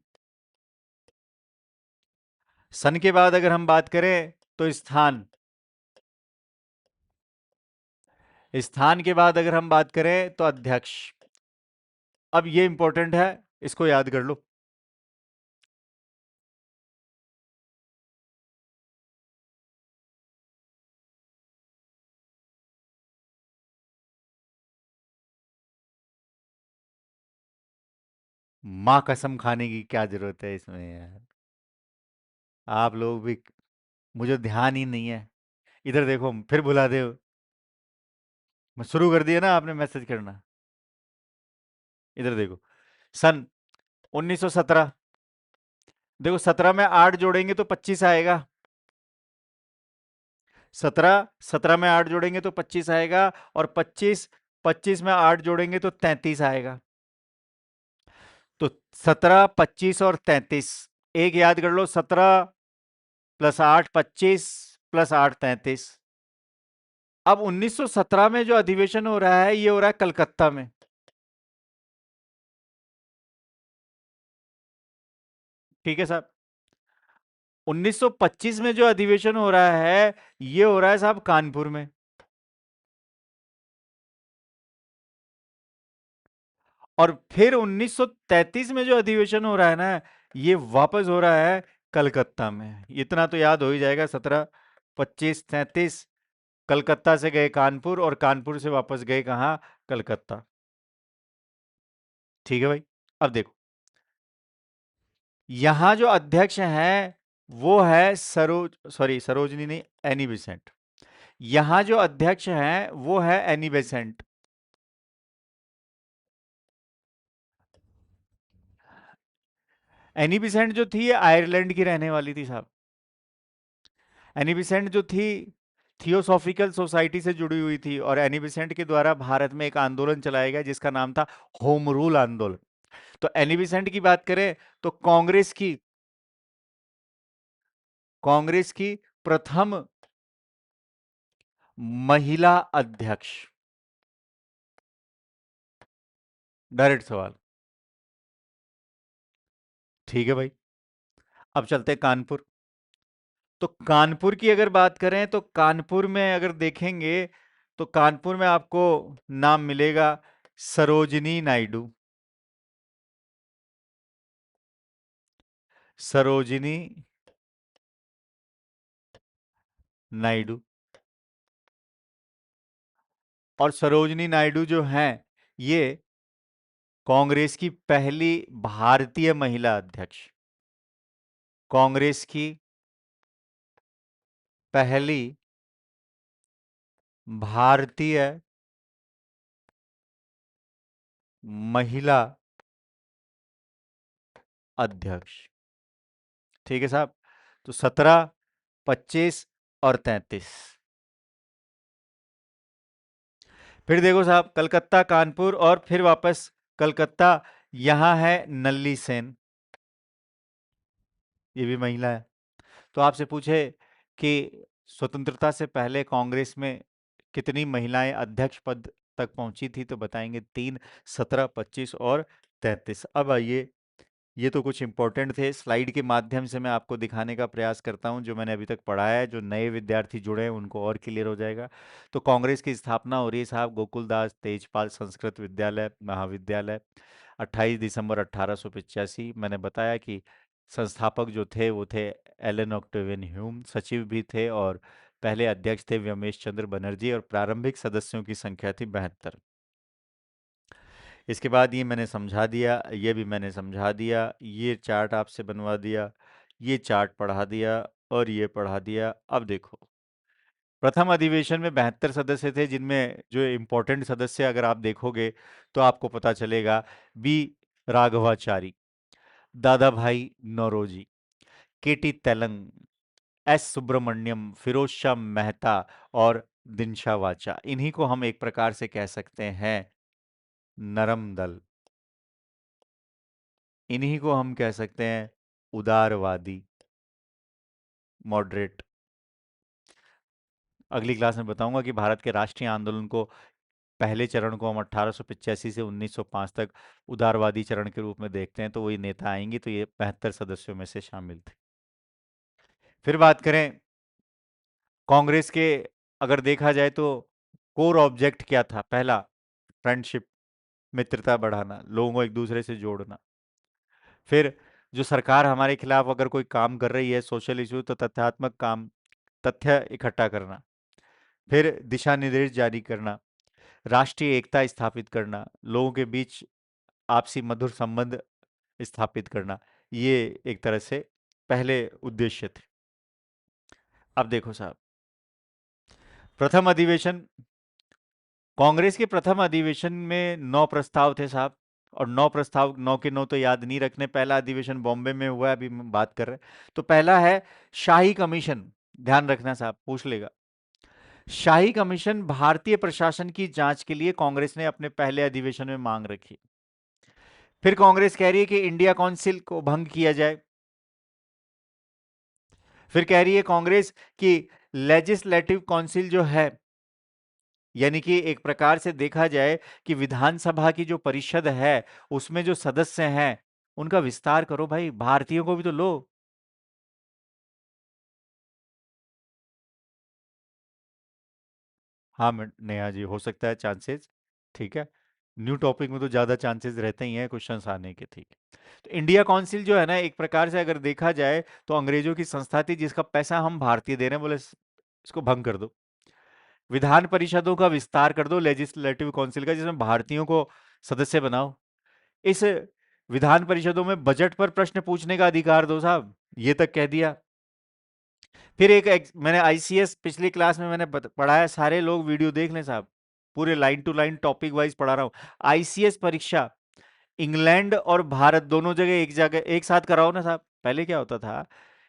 सन के बाद अगर हम बात करें तो स्थान। स्थान के बाद अगर हम बात करें तो अध्यक्ष। अब ये इंपॉर्टेंट है, इसको याद कर लो। माँ कसम खाने की क्या जरूरत है इसमें यार। आप लोग भी, मुझे ध्यान ही नहीं है। इधर देखो, फिर बुला दे। मैं शुरू कर दिया ना आपने मैसेज करना। इधर देखो, सन 1917। देखो, 17 में 8 जोड़ेंगे तो 25 आएगा। 17, 17 में 8 जोड़ेंगे तो 25 आएगा। और 25, 25 में 8 जोड़ेंगे तो 33 आएगा। तो 17, 25 और 33। एक याद कर लो, 17 प्लस 8 25, प्लस 8 33। अब 1917 में जो अधिवेशन हो रहा है, ये हो रहा है कलकत्ता में। ठीक है साहब। 1925 में जो अधिवेशन हो रहा है, ये हो रहा है साहब कानपुर में। और फिर 1933 में जो अधिवेशन हो रहा है ना, ये वापस हो रहा है कलकत्ता में। इतना तो याद हो ही जाएगा, 17, 25, 33। कलकत्ता से गए कानपुर, और कानपुर से वापस गए कहाँ? कलकत्ता। ठीक है भाई। अब देखो, यहां जो अध्यक्ष हैं वो है सरोजनी नहीं, एनी बेसेंट। यहां जो अध्यक्ष हैं वो है एनी बेसेंट। एनी बेसेंट जो थी, ये आयरलैंड की रहने वाली थी साहब। एनी बेसेंट जो थी, थियोसॉफिकल सोसाइटी से जुड़ी हुई थी, और एनी बेसेंट के द्वारा भारत में एक आंदोलन चलाया गया जिसका नाम था होम रूल आंदोलन। तो एनी बेसेंट की बात करें तो कांग्रेस की प्रथम महिला अध्यक्ष। डायरेक्ट सवाल। ठीक है भाई। अब चलते हैं कानपुर। तो कानपुर की अगर बात करें तो कानपुर में अगर देखेंगे तो कानपुर में आपको नाम मिलेगा सरोजिनी नायडू। सरोजिनी नायडू। और सरोजिनी नायडू जो हैं, ये कांग्रेस की पहली भारतीय महिला अध्यक्ष। कांग्रेस की पहली भारतीय महिला अध्यक्ष। ठीक है साहब। तो 17, 25 और 33। फिर देखो साहब, कलकत्ता, कानपुर और फिर वापस कलकत्ता। यहां है नल्ली सेन। ये भी महिला है। तो आपसे पूछे कि स्वतंत्रता से पहले कांग्रेस में कितनी महिलाएं अध्यक्ष पद तक पहुंची थी, तो बताएंगे तीन। 17, 25 और 33। अब आइए, ये तो कुछ इंपॉर्टेंट थे, स्लाइड के माध्यम से मैं आपको दिखाने का प्रयास करता हूं जो मैंने अभी तक पढ़ाया है। जो नए विद्यार्थी जुड़े हैं उनको और क्लियर हो जाएगा। तो कांग्रेस की स्थापना हो रही है साहब गोकुलदास तेजपाल संस्कृत विद्यालय महाविद्यालय, 28 दिसंबर 1885। मैंने बताया कि संस्थापक जो थे वो थे एलन ऑक्टेवियन ह्यूम, सचिव भी थे, और पहले अध्यक्ष थे व्योमेश चंद्र बनर्जी, और प्रारंभिक सदस्यों की संख्या थी 72। इसके बाद ये मैंने समझा दिया, ये भी मैंने समझा दिया, ये चार्ट आपसे बनवा दिया, ये चार्ट पढ़ा दिया और ये पढ़ा दिया। अब देखो, प्रथम अधिवेशन में 72 सदस्य थे, जिनमें जो इम्पोर्टेंट सदस्य अगर आप देखोगे तो आपको पता चलेगा: बी राघवाचारी, दादा भाई नौरोजी, केटी तेलंग, एस सुब्रमण्यम, फिरोज शाह मेहता और दिनशा वाचा। इन्हीं को हम एक प्रकार से कह सकते हैं नरम दल, इन्हीं को हम कह सकते हैं उदारवादी, मॉडरेट। अगली क्लास में बताऊंगा कि भारत के राष्ट्रीय आंदोलन को, पहले चरण को हम 1885 से 1905 तक उदारवादी चरण के रूप में देखते हैं, तो वही नेता आएंगी, तो ये 72 सदस्यों में से शामिल थे। फिर बात करें कांग्रेस के, अगर देखा जाए तो कोर ऑब्जेक्ट क्या था? पहला, फ्रेंडशिप, मित्रता बढ़ाना, लोगों को एक दूसरे से जोड़ना। फिर जो सरकार हमारे खिलाफ अगर कोई काम कर रही है सोशल इशू, तो तथ्यात्मक काम, तथ्य इकट्ठा करना। फिर दिशा निर्देश जारी करना, राष्ट्रीय एकता स्थापित करना, लोगों के बीच आपसी मधुर संबंध स्थापित करना। ये एक तरह से पहले उद्देश्य थे। अब देखो साहब, प्रथम अधिवेशन, कांग्रेस के प्रथम अधिवेशन में 9 प्रस्ताव थे साहब। और 9 प्रस्ताव, 9 के 9 तो याद नहीं रखने। पहला अधिवेशन बॉम्बे में हुआ है, अभी हम बात कर रहे हैं। तो पहला है शाही कमीशन, ध्यान रखना साहब, पूछ लेगा। शाही कमीशन, भारतीय प्रशासन की जांच के लिए कांग्रेस ने अपने पहले अधिवेशन में मांग रखी। फिर कांग्रेस कह रही है कि इंडिया काउंसिल को भंग किया जाए। फिर कह रही है कांग्रेस कि लेजिस्लेटिव काउंसिल जो है, यानी कि एक प्रकार से देखा जाए कि विधानसभा की जो परिषद है, उसमें जो सदस्य हैं, उनका विस्तार करो भाई, भारतीयों को भी तो लो। हाँ नेहा जी, हो सकता है चांसेस, ठीक है। न्यू टॉपिक में तो ज्यादा चांसेस रहते ही हैं क्वेश्चंस आने के, ठीक है। तो इंडिया काउंसिल जो है ना, एक प्रकार से अगर देखा जाए तो अंग्रेजों की संस्था थी, जिसका पैसा हम भारतीय दे रहे हैं, बोले इसको भंग कर दो। विधान परिषदों का विस्तार कर दो, लेजिस्लेटिव काउंसिल का, जिसमें भारतीयों को सदस्य बनाओ। इस विधान परिषदों में बजट पर प्रश्न पूछने का अधिकार दो साहब, ये तक कह दिया। फिर मैंने आईसीएस पिछली क्लास में मैंने पढ़ा है, सारे लोग वीडियो देख लें साहब, पूरे line to line topic wise पढ़ा रहा हूं। आईसीएस परीक्षा इंग्लैंड और भारत दोनों जगह एक साथ कराओ ना साहब। पहले क्या होता था,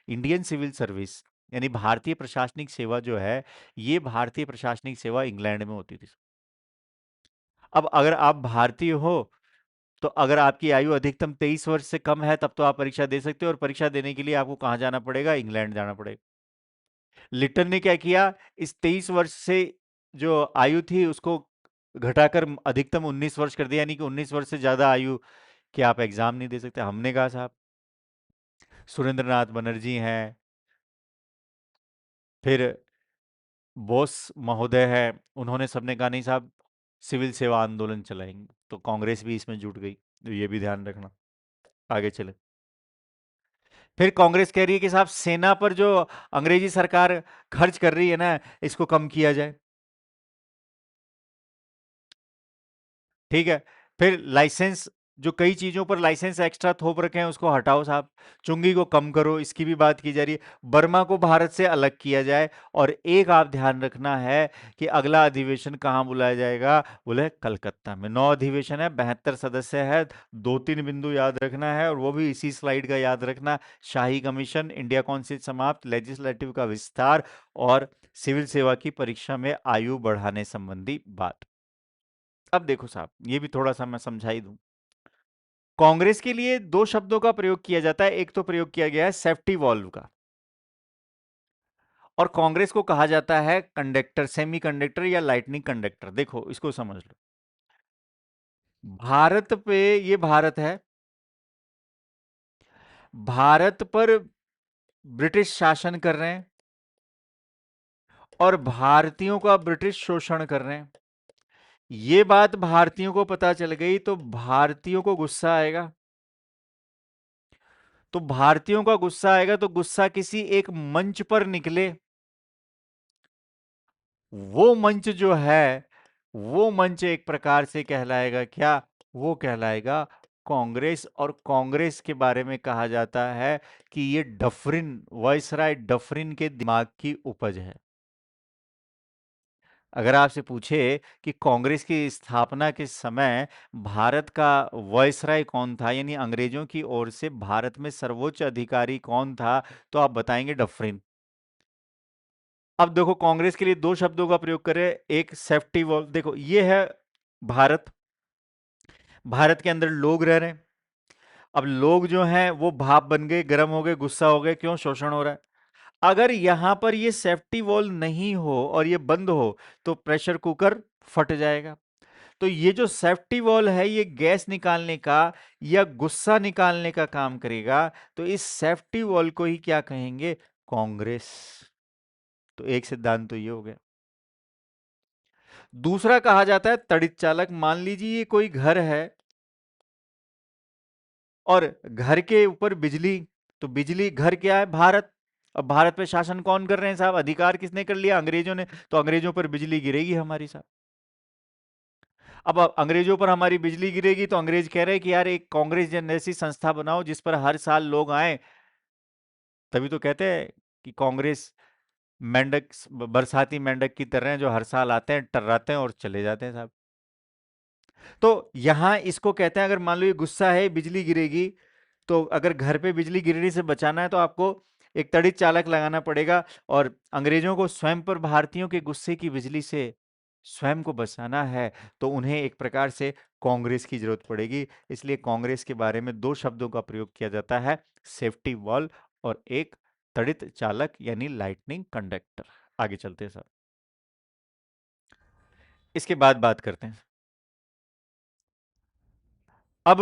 इंडियन सिविल सर्विस, यानी भारतीय प्रशासनिक सेवा जो है, ये भारतीय प्रशासनिक सेवा इंग्लैंड में होती थी। अब अगर आप भारतीय हो, तो अगर आपकी आयु अधिकतम 23 वर्ष से कम है, तब तो आप परीक्षा दे सकते हो, और परीक्षा देने के लिए आपको कहाँ जाना पड़ेगा? इंग्लैंड जाना पड़ेगा। लिटन ने क्या किया, इस 23 वर्ष से जो आयु थी उसको घटाकर अधिकतम 19 वर्ष कर दिया, यानी कि 19 वर्ष से ज्यादा आयु के आप एग्जाम नहीं दे सकते। हमने कहा साहब, सुरेंद्र नाथ बनर्जी हैं, फिर बोस महोदय है, उन्होंने सबने कहा नहीं साहब, सिविल सेवा आंदोलन चलाएंगे। तो कांग्रेस भी इसमें जुट गई, तो ये भी ध्यान रखना। आगे चले। फिर कांग्रेस कह रही है कि साहब, सेना पर जो अंग्रेजी सरकार खर्च कर रही है ना, इसको कम किया जाए, ठीक है। फिर लाइसेंस, जो कई चीजों पर लाइसेंस एक्स्ट्रा थोप रखे हैं, उसको हटाओ साहब। चुंगी को कम करो, इसकी भी बात की जा रही है। बर्मा को भारत से अलग किया जाए। और एक आप ध्यान रखना है कि अगला अधिवेशन कहाँ बुलाया जाएगा, बोले कलकत्ता में। 9 अधिवेशन है, 72 सदस्य है। 2-3 बिंदु याद रखना है, और वो भी इसी स्लाइड का याद रखना: शाही कमीशन, इंडिया काउंसिल समाप्त, लेजिस्लेटिव का विस्तार, और सिविल सेवा की परीक्षा में आयु बढ़ाने संबंधी बात। अब देखो साहब, ये भी थोड़ा सा मैं समझा ही दूं। कांग्रेस के लिए 2 शब्दों का प्रयोग किया जाता है। एक तो प्रयोग किया गया है सेफ्टी वॉल्व का, और कांग्रेस को कहा जाता है कंडक्टर, सेमी कंडक्टर या लाइटनिंग कंडक्टर। देखो, इसको समझ लो। भारत पे, ये भारत है, भारत पर ब्रिटिश शासन कर रहे हैं, और भारतीयों का ब्रिटिश शोषण कर रहे हैं। ये बात भारतीयों को पता चल गई, तो भारतीयों को गुस्सा आएगा। तो भारतीयों का गुस्सा आएगा, तो गुस्सा किसी एक मंच पर निकले। वो मंच जो है, वो मंच एक प्रकार से कहलाएगा क्या? वो कहलाएगा कांग्रेस। और कांग्रेस के बारे में कहा जाता है कि ये डफरिन, वायसराय डफरिन के दिमाग की उपज है। अगर आपसे पूछे कि कांग्रेस की स्थापना के समय भारत का वायसराय कौन था, यानी अंग्रेजों की ओर से भारत में सर्वोच्च अधिकारी कौन था, तो आप बताएंगे डफरिन। अब देखो कांग्रेस के लिए दो शब्दों का प्रयोग करें, एक सेफ्टी वॉल। देखो ये है भारत, भारत के अंदर लोग रह रहे हैं। अब लोग जो हैं वो भाप बन गए, गर्म हो गए, गुस्सा हो गए, क्यों? शोषण हो रहा है। अगर यहां पर ये सेफ्टी वॉल नहीं हो और ये बंद हो तो प्रेशर कुकर फट जाएगा। तो ये जो सेफ्टी वॉल है ये गैस निकालने का या गुस्सा निकालने का काम करेगा। तो इस सेफ्टी वॉल को ही क्या कहेंगे? कांग्रेस। तो एक सिद्धांत तो ये हो गया। दूसरा कहा जाता है तड़ित चालक। मान लीजिए ये कोई घर है और घर के ऊपर बिजली, तो बिजली घर क्या है? भारत। अब भारत पे शासन कौन कर रहे हैं साहब? अधिकार किसने कर लिया? अंग्रेजों ने। तो अंग्रेजों पर बिजली गिरेगी हमारी साहब। अब अंग्रेजों पर हमारी बिजली गिरेगी तो अंग्रेज कह रहे हैं कि यार एक कांग्रेस जैसी संस्था बनाओ जिस पर हर साल लोग आए। तभी तो कहते हैं कि कांग्रेस मेंढक, बरसाती मेंढक की तरह हैं, जो हर साल आते हैं, टर्राते हैं और चले जाते हैं साहब। तो यहां इसको कहते हैं, अगर मान लो ये गुस्सा है, बिजली गिरेगी, तो अगर घर पे बिजली गिरने से बचाना है तो आपको एक तड़ित चालक लगाना पड़ेगा। और अंग्रेजों को स्वयं पर भारतीयों के गुस्से की बिजली से स्वयं को बचाना है, तो उन्हें एक प्रकार से कांग्रेस की जरूरत पड़ेगी। इसलिए कांग्रेस के बारे में दो शब्दों का प्रयोग किया जाता है, सेफ्टी वॉल और एक तड़ित चालक यानी लाइटनिंग कंडक्टर। आगे चलते हैं सर, इसके बाद बात करते हैं। अब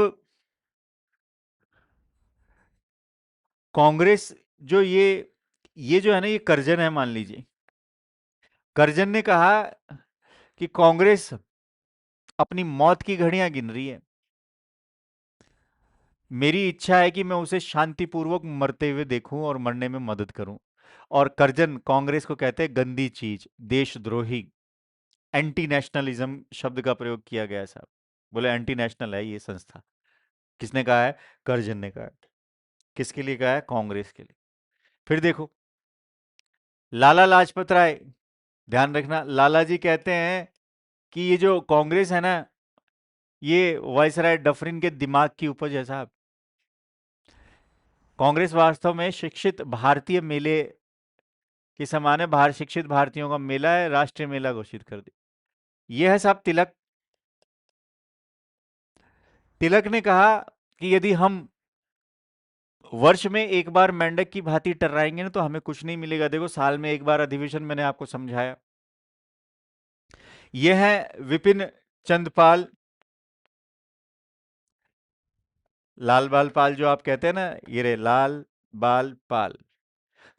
कांग्रेस जो ये जो है ना, ये करजन है मान लीजिए। करजन ने कहा कि कांग्रेस अपनी मौत की घड़ियां गिन रही है। मेरी इच्छा है कि मैं उसे शांतिपूर्वक मरते हुए देखूं और मरने में मदद करूं। और करजन कांग्रेस को कहते हैं गंदी चीज, देशद्रोही, एंटी नेशनलिज्म शब्द का प्रयोग किया गया है साहब। बोले एंटी नेशनल है ये संस्था। किसने कहा है? करजन ने कहा है। किसके लिए कहा है? कांग्रेस के लिए। फिर देखो लाला लाजपत राय, ध्यान रखना, लाला जी कहते हैं कि ये जो कांग्रेस है ना, ये वायसराय डफरिन के दिमाग की उपज है साहब। कांग्रेस वास्तव में शिक्षित भारतीय मेले के समान है, बाहर शिक्षित भारतीयों का मेला है, राष्ट्रीय मेला घोषित कर दिया। यह है साहब तिलक। तिलक ने कहा कि यदि हम वर्ष में एक बार मेंढक की भांति टर्राएंगे ना तो हमें कुछ नहीं मिलेगा। देखो साल में एक बार अधिवेशन, मैंने आपको समझाया। यह है विपिन चंद्रपाल, लाल बाल पाल जो आप कहते हैं ना, ये रे लाल बाल पाल।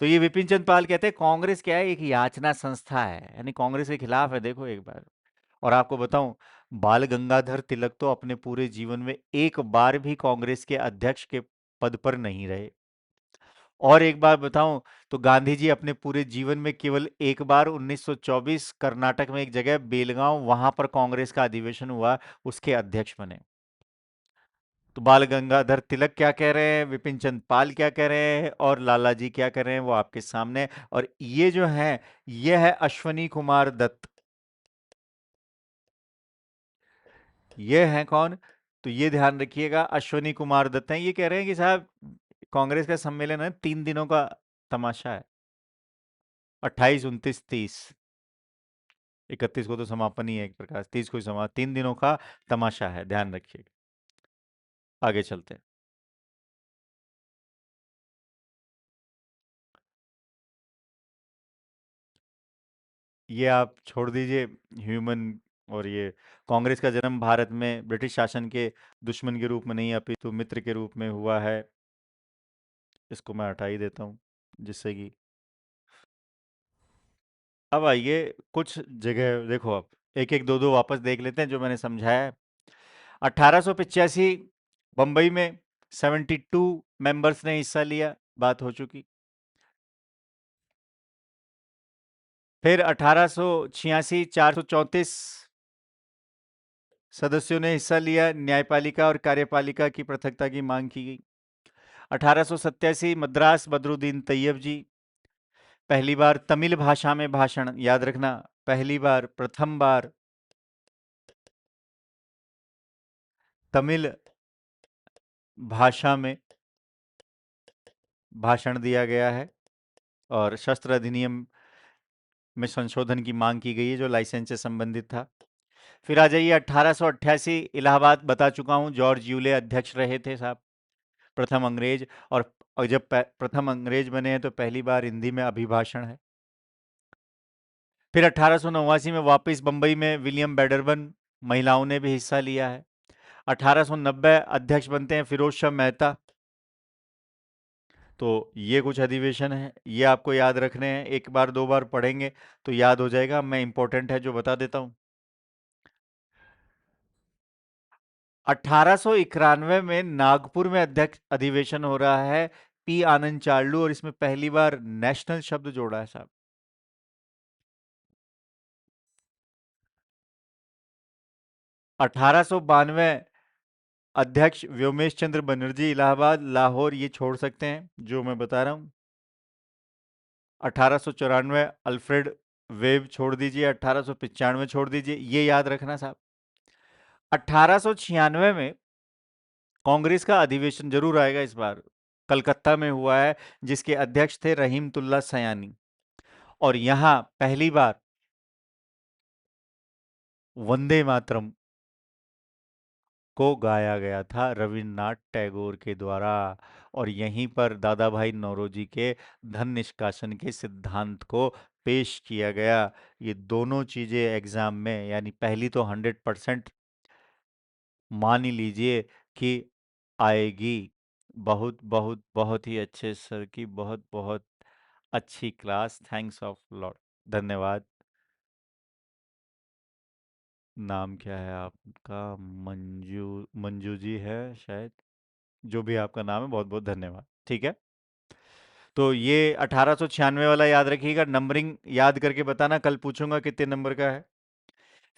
तो ये विपिन चंद्र पाल कहते हैं कांग्रेस क्या है? एक याचना संस्था है, यानी कांग्रेस के खिलाफ है। देखो एक बार। और आपको बताऊं, बाल गंगाधर तिलक तो अपने पूरे जीवन में एक बार भी कांग्रेस के अध्यक्ष के पद पर नहीं रहे। और एक बार बताऊं तो गांधी जी अपने पूरे जीवन में केवल एक बार 1924 कर्नाटक में एक जगह बेलगांव, वहां पर कांग्रेस का अधिवेशन हुआ, उसके अध्यक्ष बने। तो बाल गंगाधर तिलक क्या कह रहे हैं, विपिन चंद पाल क्या कह रहे हैं और लाला जी क्या कह रहे हैं, वो आपके सामने है। और ये जो है, ये है अश्वनी कुमार दत्त। ये है कौन? तो ये ध्यान रखिएगा, अश्वनी कुमार दत्त हैं। ये कह रहे हैं कि साहब कांग्रेस का सम्मेलन है, 3 दिनों का तमाशा है। 28, 29, 30, 31 को तो समापन ही है एक प्रकार से, 30 को ही 3 दिनों का तमाशा है, ध्यान रखिएगा। आगे चलते हैं। ये आप छोड़ दीजिए, ह्यूमन। और ये कांग्रेस का जन्म भारत में ब्रिटिश शासन के दुश्मन के रूप में नहीं अपितु मित्र के रूप में हुआ है। इसको मैं हटा ही देता हूँ, जिससे कि अब आइए कुछ जगह देखो, आप एक एक दो दो वापस देख लेते हैं जो मैंने समझाया है। 1885 बंबई में 72 मेंबर्स ने हिस्सा लिया, बात हो चुकी। फिर 1886 434 सदस्यों ने हिस्सा लिया, न्यायपालिका और कार्यपालिका की पृथकता की मांग की गई। 1887 मद्रास बदरुद्दीन तैयब जी, पहली बार तमिल भाषा में भाषण, याद रखना, पहली बार, प्रथम बार तमिल भाषा में भाषण दिया गया है। और शस्त्र अधिनियम में संशोधन की मांग की गई है जो लाइसेंस से संबंधित था। फिर आ जाइए 1888, इलाहाबाद बता चुका हूं, जॉर्ज यूले अध्यक्ष रहे थे साहब, प्रथम अंग्रेज। और जब प्रथम अंग्रेज बने हैं तो पहली बार हिंदी में अभिभाषण है। फिर 1889 में वापस बंबई में विलियम बेडरबन, महिलाओं ने भी हिस्सा लिया है। 1890 अध्यक्ष बनते हैं फिरोज शाह मेहता। तो ये कुछ अधिवेशन है, ये आपको याद रखने हैं, एक बार दो बार पढ़ेंगे तो याद हो जाएगा। मैं इंपॉर्टेंट है जो बता देता हूँ। 1891 में नागपुर में अध्यक्ष अधिवेशन हो रहा है, पी आनंद चार्लू, और इसमें पहली बार नेशनल शब्द जोड़ा है साहब। 1892 अध्यक्ष व्योमेश चंद्र बनर्जी, इलाहाबाद, लाहौर, ये छोड़ सकते हैं जो मैं बता रहा हूँ। 1894 अल्फ्रेड वेब छोड़ दीजिए, 1895 छोड़ दीजिए, ये याद रखना साहब। 1896 में कांग्रेस का अधिवेशन जरूर आएगा इस बार, कलकत्ता में हुआ है, जिसके अध्यक्ष थे रहीमतुल्ला सयानी। और यहां पहली बार वंदे मातरम को गाया गया था रविन्द्रनाथ टैगोर के द्वारा। और यहीं पर दादा भाई नौरोजी के धन निष्कासन के सिद्धांत को पेश किया गया। ये दोनों चीजें एग्जाम में, यानी पहली तो 100% मान ही लीजिए कि आएगी। बहुत बहुत बहुत ही अच्छे सर की बहुत बहुत अच्छी क्लास, थैंक्स ऑफ लॉट, धन्यवाद। नाम क्या है आपका? मंजू, मंजू जी है शायद, जो भी आपका नाम है, बहुत बहुत धन्यवाद। ठीक है, तो ये 1896 वाला याद रखिएगा, नंबरिंग याद करके बताना, कल पूछूंगा कितने नंबर का है।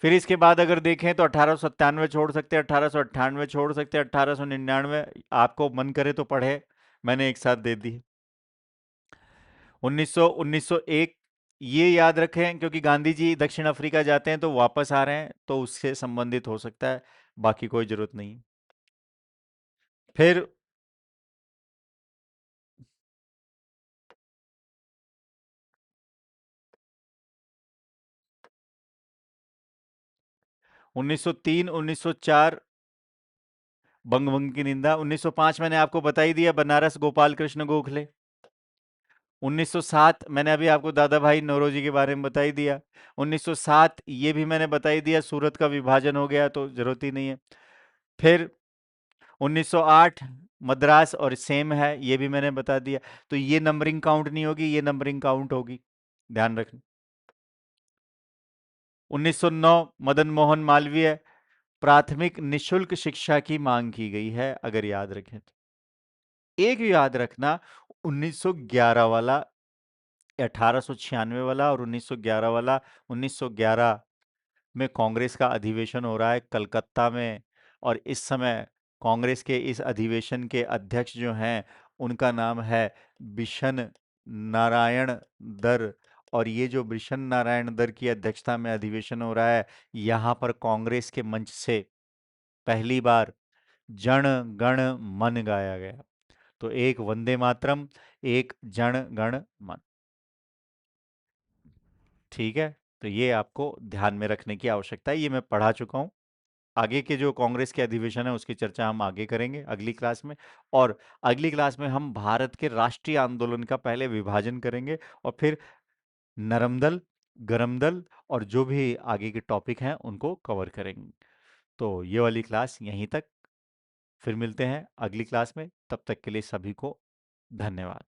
फिर इसके बाद अगर देखें तो 1897 छोड़ सकते हैं, 1898 छोड़ सकते हैं, 1899 आपको मन करे तो पढ़े, मैंने एक साथ दे दी। 1901 ये याद रखें, क्योंकि गांधी जी दक्षिण अफ्रीका जाते हैं तो वापस आ रहे हैं, तो उससे संबंधित हो सकता है, बाकी कोई जरूरत नहीं। फिर 1903 1904 बंगभंग की निंदा। 1905 मैंने आपको बता ही दिया, बनारस गोपाल कृष्ण गोखले। 1907 मैंने अभी आपको दादा भाई नौरोजी के बारे में बता ही दिया। 1907 ये भी मैंने बता ही दिया, सूरत का विभाजन हो गया तो जरूरत ही नहीं है। फिर 1908 मद्रास और सेम है, ये भी मैंने बता दिया। तो ये नंबरिंग काउंट नहीं होगी, ये नंबरिंग काउंट होगी, ध्यान रखना। 1909 मदन मोहन मालवीय, प्राथमिक निशुल्क शिक्षा की मांग की गई है, अगर याद रखें तो। एक याद रखना, 1911 वाला, 1896 वाला और 1911 वाला। 1911 में कांग्रेस का अधिवेशन हो रहा है कलकत्ता में, और इस समय कांग्रेस के इस अधिवेशन के अध्यक्ष जो हैं उनका नाम है बिशन नारायण दर। और ये जो बिशन नारायण दर की अध्यक्षता में अधिवेशन हो रहा है, यहाँ पर कांग्रेस के मंच से पहली बार जन गण मन गाया गया। तो एक वंदे मातरम, एक जन गण मन। ठीक है, तो ये आपको ध्यान में रखने की आवश्यकता है, ये मैं पढ़ा चुका हूँ। आगे के जो कांग्रेस के अधिवेशन है उसकी चर्चा हम आगे करेंगे अगली क्लास में। और अगली क्लास में हम भारत के राष्ट्रीय आंदोलन का पहले विभाजन करेंगे, और फिर नरम दल, गरम दल, और जो भी आगे के टॉपिक हैं उनको कवर करेंगे। तो ये वाली क्लास यहीं तक, फिर मिलते हैं अगली क्लास में, तब तक के लिए सभी को धन्यवाद।